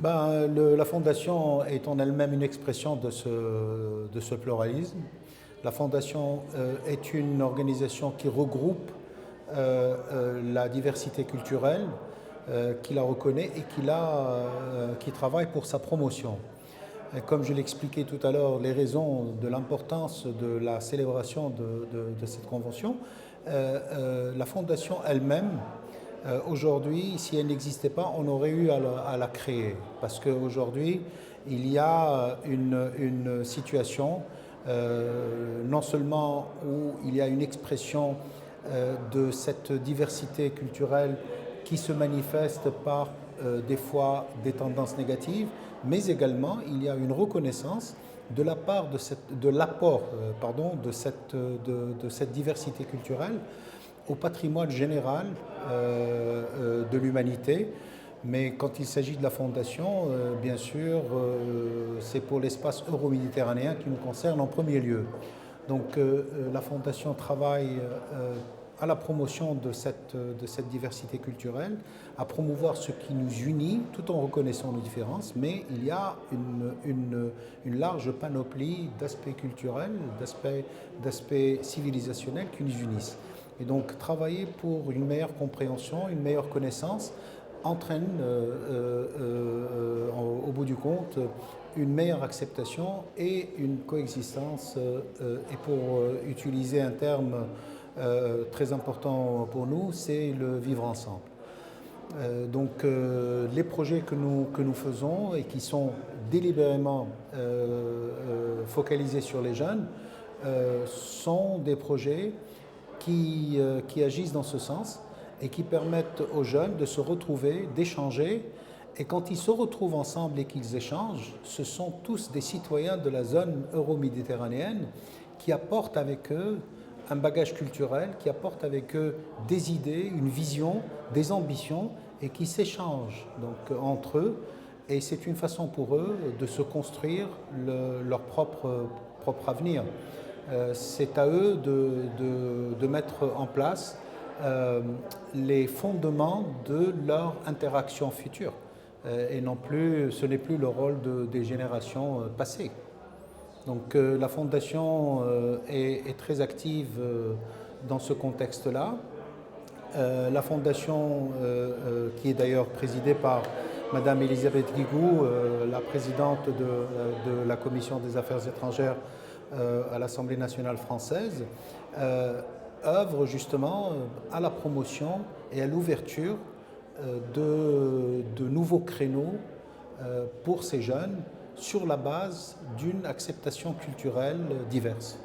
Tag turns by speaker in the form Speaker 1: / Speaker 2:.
Speaker 1: La Fondation est en elle-même une expression de ce pluralisme. La Fondation est une organisation qui regroupe la diversité culturelle, qui la reconnaît et qui travaille pour sa promotion. Et comme je l'expliquais tout à l'heure, les raisons de l'importance de la célébration de cette convention, la Fondation elle-même, aujourd'hui, si elle n'existait pas, on aurait eu à la créer. Parce qu'aujourd'hui, il y a une situation, non seulement où il y a une expression de cette diversité culturelle qui se manifeste par des fois des tendances négatives, mais également il y a une reconnaissance de la part de l'apport de cette diversité culturelle au patrimoine général de l'humanité. Mais quand il s'agit de la Fondation, bien sûr, c'est pour l'espace euro-méditerranéen qui nous concerne en premier lieu. Donc la Fondation travaille à la promotion de cette diversité culturelle, à promouvoir ce qui nous unit tout en reconnaissant nos différences, mais il y a une large panoplie d'aspects culturels, d'aspects civilisationnels qui nous unissent. Et donc travailler pour une meilleure compréhension, une meilleure connaissance entraîne au bout du compte une meilleure acceptation et une coexistence. Et pour utiliser un terme très important pour nous, c'est le vivre ensemble. Donc les projets que nous faisons et qui sont délibérément focalisés sur les jeunes sont des projets qui agissent dans ce sens et qui permettent aux jeunes de se retrouver, d'échanger. Et quand ils se retrouvent ensemble et qu'ils échangent, ce sont tous des citoyens de la zone euro-méditerranéenne qui apportent avec eux un bagage culturel, qui apportent avec eux des idées, une vision, des ambitions et qui s'échangent donc entre eux. Et c'est une façon pour eux de se construire leur propre avenir. C'est à eux de mettre en place les fondements de leur interaction future. Et non plus, ce n'est plus le rôle des générations passées. Donc la Fondation est très active dans ce contexte-là. La Fondation, qui est d'ailleurs présidée par Madame Elisabeth Guigou, la présidente de la Commission des Affaires étrangères à l'Assemblée nationale française, œuvre justement à la promotion et à l'ouverture de nouveaux créneaux pour ces jeunes sur la base d'une acceptation culturelle diverse.